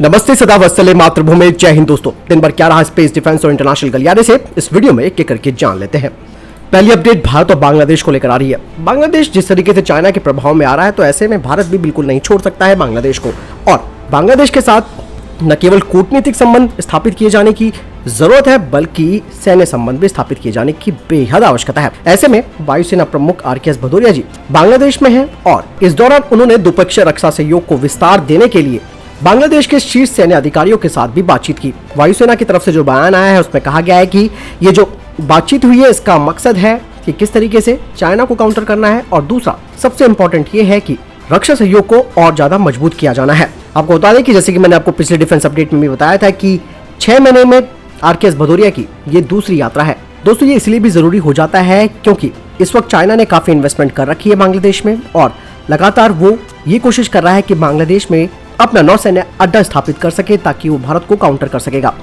नमस्ते, सदा वत्सले मातृभूमि, जय हिंद दोस्तों। दिन भर क्या रहा स्पेस, डिफेंस और इंटरनेशनल गलियारे से इस वीडियो में एक करके जान लेते हैं। पहली अपडेट भारत और बांग्लादेश को लेकर आ रही है। बांग्लादेश जिस तरीके से चाइना के प्रभाव में आ रहा है, तो ऐसे में भारत भी बिल्कुल नहीं छोड़ सकता है बांग्लादेश को। और बांग्लादेश के साथ न केवल कूटनीतिक संबंध स्थापित किए जाने की जरूरत है, बल्कि सैन्य संबंध भी स्थापित किए जाने की बेहद आवश्यकता है। ऐसे में वायुसेना प्रमुख RKS भदौरिया जी बांग्लादेश में हैं और इस दौरान उन्होंने द्विपक्षीय रक्षा सहयोग को विस्तार देने के लिए बांग्लादेश के शीर्ष सैन्य अधिकारियों के साथ भी बातचीत की। वायुसेना की तरफ से जो बयान आया है उसमें कहा गया है कि ये जो बातचीत हुई है इसका मकसद है कि किस तरीके से चाइना को काउंटर करना है, और दूसरा सबसे इम्पोर्टेंट ये है कि रक्षा सहयोग को और ज्यादा मजबूत किया जाना है। आपको बता दें कि जैसे कि मैंने आपको पिछले डिफेंस अपडेट में भी बताया था कि 6 महीने में RKS भदौरिया की ये दूसरी यात्रा है। दोस्तों, ये इसलिए भी जरूरी हो जाता है क्योंकि इस वक्त चाइना ने काफी इन्वेस्टमेंट कर रखी है बांग्लादेश में, और लगातार वो ये कोशिश कर रहा है कि बांग्लादेश में अपना नौसैन्य अड्डा स्थापित कर सके ताकि वो भारत को काउंटर कर सकेगा।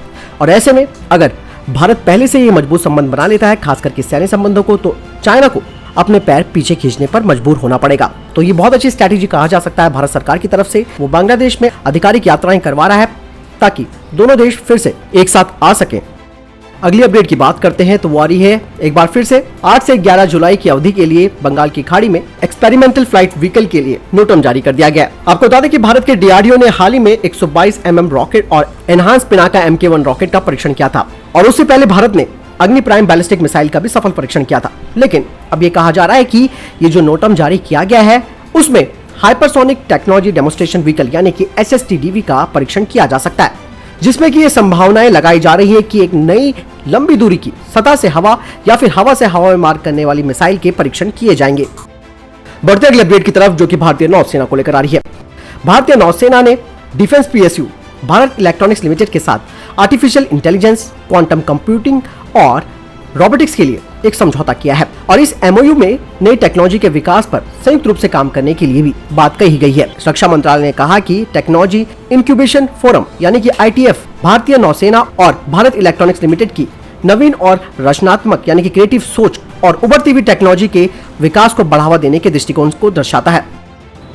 और ऐसे में अगर भारत पहले से ये मजबूत संबंध बना लेता है, खास करके सैन्य संबंधों को, तो चाइना को अपने पैर पीछे खींचने पर मजबूर होना पड़ेगा। तो ये बहुत अच्छी स्ट्रैटेजी कहा जा सकता है भारत सरकार की तरफ से। वो बांग्लादेश में आधिकारिक यात्राएं करवा रहा है ताकि दोनों देश फिर से एक साथ आ सके। अगली अपडेट की बात करते हैं तो वो आ रही है एक बार फिर से 8 से 11 जुलाई की अवधि के लिए बंगाल की खाड़ी में एक्सपेरिमेंटल फ्लाइट व्हीकल के लिए नोटम जारी कर दिया गया। आपको बता दें कि भारत के DRDO ने हाल ही में 122 mm रॉकेट और एनहांस पिनाका MK1 रॉकेट का परीक्षण किया था, और उससे पहले भारत ने अग्नि प्राइम बैलिस्टिक मिसाइल का भी सफल परीक्षण किया था। लेकिन अब ये कहा जा रहा है कि ये जो नोटम जारी किया गया है उसमें हाइपरसोनिक टेक्नोलॉजी डेमोन्स्ट्रेशन व्हीकल यानी कि HSTDV का परीक्षण किया जा सकता है, जिसमें कि ये संभावनाएं लगाई जा रही है कि एक नई लंबी दूरी की सतह से हवा या फिर हवा से हवा में मार करने वाली मिसाइल के परीक्षण किए जाएंगे। बढ़ते अगले अपडेट की तरफ, जो कि भारतीय नौसेना को लेकर आ रही है। भारतीय नौसेना ने defence PSU Bharat electronics limited के साथ आर्टिफिशियल इंटेलिजेंस, क्वांटम कंप्यूटिंग और रोबोटिक्स के लिए एक समझौता किया है, और इस MOU में नई टेक्नोलॉजी के विकास पर संयुक्त रूप से काम करने के लिए भी बात कही गई है। रक्षा मंत्रालय ने कहा कि टेक्नोलॉजी इंक्यूबेशन फोरम यानी कि ITF भारतीय नौसेना और भारत इलेक्ट्रॉनिक्स लिमिटेड की नवीन और रचनात्मक यानी कि क्रिएटिव सोच और उभरती हुई टेक्नोलॉजी के विकास को बढ़ावा देने के दृष्टिकोण को दर्शाता है।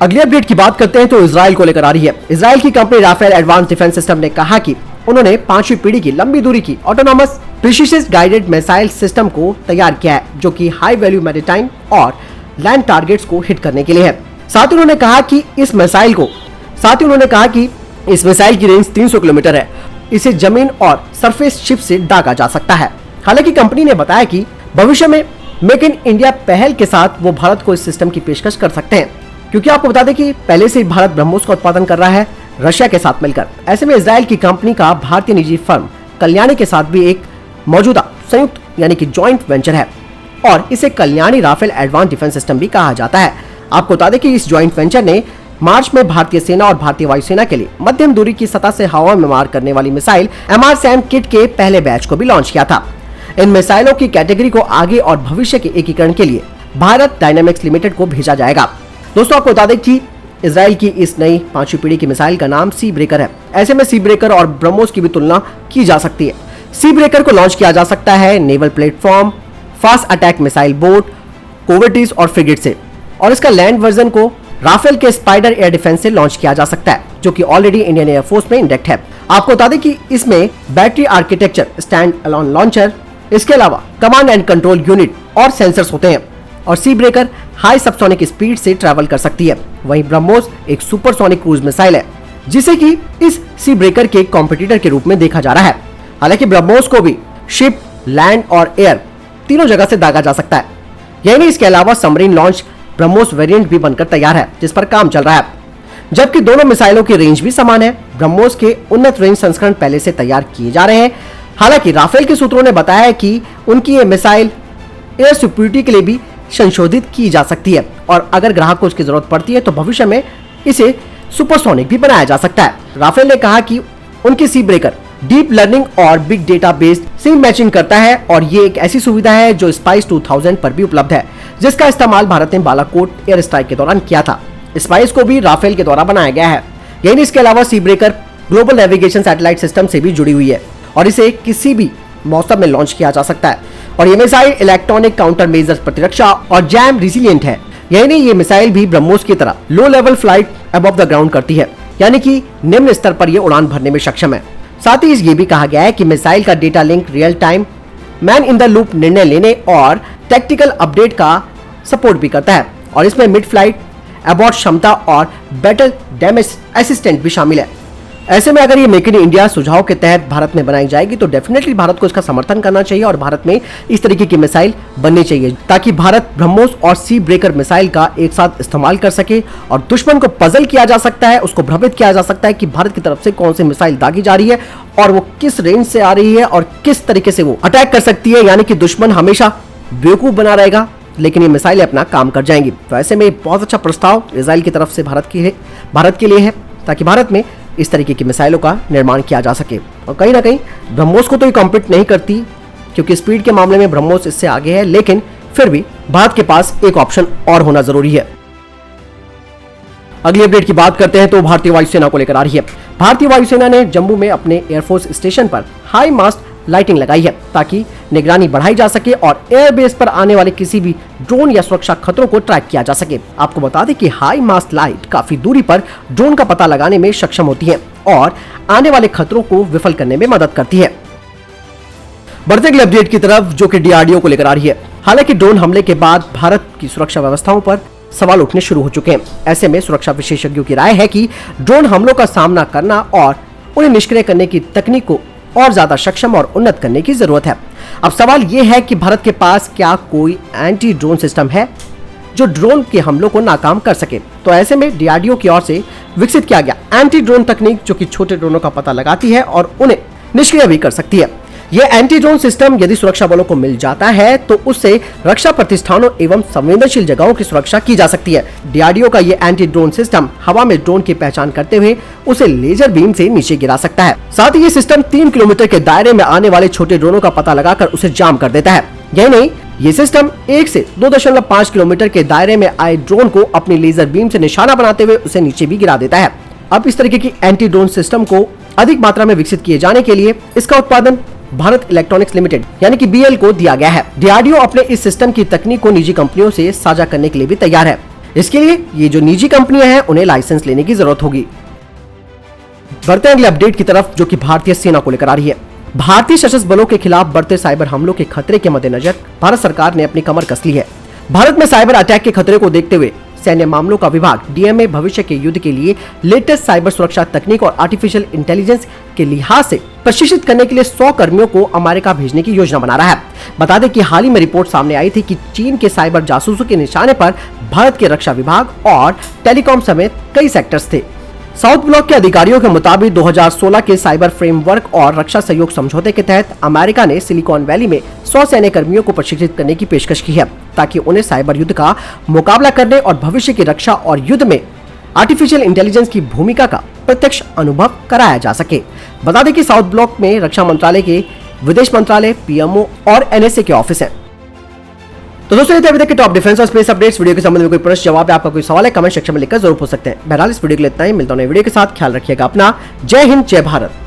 अगली अपडेट की बात करते हैं तो इजराइल को लेकर आ रही है। इजराइल की company Rafael advance defence system ने कहा कि उन्होंने 5वीं पीढ़ी की लंबी दूरी की autonomous precision guided missile system को तैयार किया है, जो कि हाई वैल्यू मैरीटाइम और लैंड टारगेट्स को हिट करने के लिए है। साथ ही उन्होंने कहा कि इस मिसाइल की रेंज 300 किलोमीटर है। इसे जमीन और सरफेस शिप से दागा जा सकता है। हालांकि कंपनी ने बताया कि भविष्य में मेक इन इंडिया पहल के साथ वो भारत को इस सिस्टम की पेशकश कर सकते हैं, क्योंकि आपको बता दें कि पहले से भारत ब्रह्मोस का उत्पादन कर रहा है रशिया के साथ मिलकर। ऐसे में इजराइल की कंपनी का भारतीय निजी फर्म कल्याणी के साथ भी एक मौजूदा संयुक्त यानी कि जॉइंट वेंचर है, और इसे Kalyani Rafael advance defence system भी कहा जाता है। आपको बता दें कि इस जॉइंट वेंचर ने मार्च में भारतीय सेना और भारतीय वायुसेना के लिए मध्यम दूरी की सतह से हवा में मार करने वाली मिसाइल MRSAM किट के पहले बैच को भी लॉन्च किया था। इन मिसाइलों की कैटेगरी को आगे और भविष्य के एकीकरण के लिए भारत डायनामिक्स लिमिटेड को भेजा जाएगा। दोस्तों, आपको बता दें कि इजराइल की इस नई 5वीं पीढ़ी की मिसाइल का नाम सी ब्रेकर है। ऐसे में सी ब्रेकर और ब्रह्मोस की भी तुलना की जा सकती है। सी ब्रेकर को लॉन्च किया जा सकता है naval platform, fast attack missile boat, corvettes और फ्रिगेट से, और इसका लैंड वर्जन को राफेल के स्पाइडर एयर डिफेंस से लॉन्च किया जा सकता है, जो कि ऑलरेडी इंडियन एयरफोर्स में इंडेक्ट है। आपको बता दें कि इसमें battery architecture, stand alone launcher, इसके अलावा कमांड एंड कंट्रोल यूनिट और सेंसर्स होते हैं, और सी ब्रेकर हाई सबसोनिक स्पीड से ट्रैवल कर सकती है। वहीं ब्रह्मोस एक सुपरसोनिक क्रूज मिसाइल है, जिसे कि इस सी ब्रेकर के कॉम्पिटिटर के रूप में देखा जा रहा है। हालांकि ब्रह्मोस को भी शिप, लैंड और एयर तीनों जगह से दागा जा सकता है। यही नहीं, इसके अलावा सबमरीन लॉन्च ब्रह्मोस वेरिएंट भी बनकर तैयार है, जिस पर काम चल रहा है। जबकि दोनों मिसाइलों की रेंज भी समान है। ब्रह्मोस के उन्नत रेंज संस्करण पहले से तैयार किए जा रहे हैं। हालांकि राफेल के सूत्रों ने बताया है कि उनकी ये मिसाइल एयर सिक्योरिटी के लिए भी संशोधित की जा सकती है, और अगर ग्राहक को उसकी जरूरत पड़ती है तो भविष्य में इसे सुपरसोनिक भी बनाया जा सकता है। राफेल ने कहा कि उनकी सी ब्रेकर डीप लर्निंग और big data based sync matching करता है, और ये एक ऐसी सुविधा है जो स्पाइस 2000 पर भी उपलब्ध है, जिसका इस्तेमाल भारत ने बालाकोट एयर स्ट्राइक के दौरान किया था। स्पाइस को भी राफेल के द्वारा बनाया गया है। यही इसके अलावा Sea Breaker global navigation satellite system से भी जुड़ी हुई है, और इसे किसी भी मौसम में लॉन्च किया जा सकता है, और ये मिसाइल इलेक्ट्रॉनिक काउंटर मेजर्स प्रतिरक्षा और जैम रिसिलिएंट है। यही नहीं, ये मिसाइल भी ब्रह्मोस की तरह low level flight above the ground करती है। यानी कि निम्न स्तर पर यह उड़ान भरने में सक्षम है। साथ ही ये भी कहा गया है कि मिसाइल का data link, real time, man in the loop निर्णय लेने और टैक्टिकल अपडेट का सपोर्ट भी करता है और इसमें मिड फ्लाइट अबॉर्ट क्षमता और बैटल डैमेज असिस्टेंट भी शामिल है। ऐसे में अगर ये मेक इन इंडिया सुझाव के तहत भारत में बनाई जाएगी तो डेफिनेटली भारत को इसका समर्थन करना चाहिए और भारत में इस तरीके की मिसाइल बननी चाहिए ताकि भारत ब्रह्मोस और सी ब्रेकर मिसाइल का एक साथ इस्तेमाल कर सके और दुश्मन को पजल किया जा सकता है, उसको भ्रमित किया जा सकता है कि भारत की तरफ से कौन सी मिसाइल दागी जा रही है और वो किस रेंज से आ रही है और किस तरीके से वो अटैक कर सकती है। यानी कि दुश्मन हमेशा बेवकूफ बना रहेगा, लेकिन ये मिसाइलें अपना काम कर जाएंगी। तो ऐसे में बहुत अच्छा प्रस्ताव इजराइल की तरफ से भारत के लिए है ताकि भारत में इस तरीके की मिसाइलों का निर्माण किया जा सके। और कहीं ना कहीं ब्रह्मोस को तो ये कॉम्पीट नहीं करती क्योंकि स्पीड के मामले में ब्रह्मोस इससे आगे है, लेकिन फिर भी भारत के पास एक ऑप्शन और होना जरूरी है। अगली अपडेट की बात करते हैं तो भारतीय वायुसेना को लेकर आ रही है। भारतीय वायुसेना ने जम्मू में अपने एयरफोर्स स्टेशन पर हाई मास्ट लाइटिंग लगाई है ताकि निगरानी बढ़ाई जा सके और एयरबेस पर आने वाले किसी भी ड्रोन या सुरक्षा खतरों को ट्रैक किया जा सके। आपको बता दें कि हाई मास्ट लाइट काफी दूरी पर ड्रोन का पता लगाने में सक्षम होती है और आने वाले खतरों को विफल करने में मदद करती है। बढ़ते अगले अपडेट की तरफ जो कि डीआरडीओ को लेकर आ रही है। हालांकि ड्रोन हमले के बाद भारत की सुरक्षा व्यवस्थाओं पर सवाल उठने शुरू हो चुके हैं। ऐसे में सुरक्षा विशेषज्ञों की राय है कि ड्रोन हमलों का सामना करना और उन्हें निष्क्रिय करने की तकनीक को और ज्यादा सक्षम और उन्नत करने की जरूरत है। अब सवाल यह है कि भारत के पास क्या कोई एंटी ड्रोन सिस्टम है जो ड्रोन के हमलों को नाकाम कर सके। तो ऐसे में डीआरडीओ की ओर से विकसित किया गया एंटी ड्रोन तकनीक जो कि छोटे ड्रोनों का पता लगाती है और उन्हें निष्क्रिय भी कर सकती है। यह एंटी ड्रोन सिस्टम यदि सुरक्षा बलों को मिल जाता है तो उससे रक्षा प्रतिष्ठानों एवं संवेदनशील जगहों की सुरक्षा की जा सकती है। डीआरडीओ का यह एंटी ड्रोन सिस्टम हवा में ड्रोन की पहचान करते हुए उसे लेजर बीम से नीचे गिरा सकता है। साथ ही ये सिस्टम 3 किलोमीटर के दायरे में आने वाले छोटे ड्रोनों का पता लगाकर उसे जाम कर देता है। यही नहीं, ये सिस्टम 1 से 2.5 किलोमीटर के दायरे में आए ड्रोन को अपनी लेजर बीम से निशाना बनाते हुए उसे नीचे भी गिरा देता है। अब इस तरीके की एंटी ड्रोन सिस्टम को अधिक मात्रा में विकसित किए जाने के लिए इसका उत्पादन भारत इलेक्ट्रॉनिक्स लिमिटेड यानी कि बीएल को दिया गया है। डीआरडीओ अपने इस सिस्टम की तकनीक को निजी कंपनियों से साझा करने के लिए भी तैयार है। इसके लिए ये जो निजी कंपनियां हैं उन्हें लाइसेंस लेने की जरूरत होगी। बढ़ते अगले अपडेट की तरफ जो कि भारतीय सेना को लेकर आ रही है। भारतीय सशस्त्र बलों के खिलाफ बढ़ते साइबर हमलों के खतरे के मद्देनजर भारत सरकार ने अपनी कमर कस ली है। भारत में साइबर अटैक के खतरे को देखते हुए सैन्य मामलों का विभाग डीएमए भविष्य के युद्ध के लिए लेटेस्ट साइबर सुरक्षा तकनीक और आर्टिफिशियल इंटेलिजेंस के लिहाज से प्रशिक्षित करने के लिए 100 कर्मियों को अमेरिका भेजने की योजना बना रहा है। बता दें कि हाल ही में रिपोर्ट सामने आई थी कि चीन के साइबर जासूसों के निशाने पर भारत के रक्षा विभाग और टेलीकॉम समेत कई सेक्टर्स थे। साउथ ब्लॉक के अधिकारियों के मुताबिक 2016 के साइबर फ्रेमवर्क और रक्षा सहयोग समझौते के तहत अमेरिका ने सिलिकॉन वैली में 100 सैन्य कर्मियों को प्रशिक्षित करने की पेशकश की है ताकि उन्हें साइबर युद्ध का मुकाबला करने और भविष्य की रक्षा और युद्ध में आर्टिफिशियल इंटेलिजेंस की भूमिका का प्रत्यक्ष अनुभव कराया जा सके। बता दें कि साउथ ब्लॉक में रक्षा मंत्रालय के विदेश मंत्रालय, पीएमओ और एनएसए के ऑफिस हैं। तो दोस्तों, अभी तक के टॉप डिफेंस और स्पेस अपडेट्स वीडियो के संबंध में कोई प्रश्न जवाब या आपका कोई सवाल है कमेंट सेक्शन में लिखकर जरूर पूछ सकते हैं। बहरहाल इस वीडियो के लिए इतना ही। मिलता हूं नई वीडियो के साथ। ख्याल रखिएगा अपना। जय हिंद, जय भारत।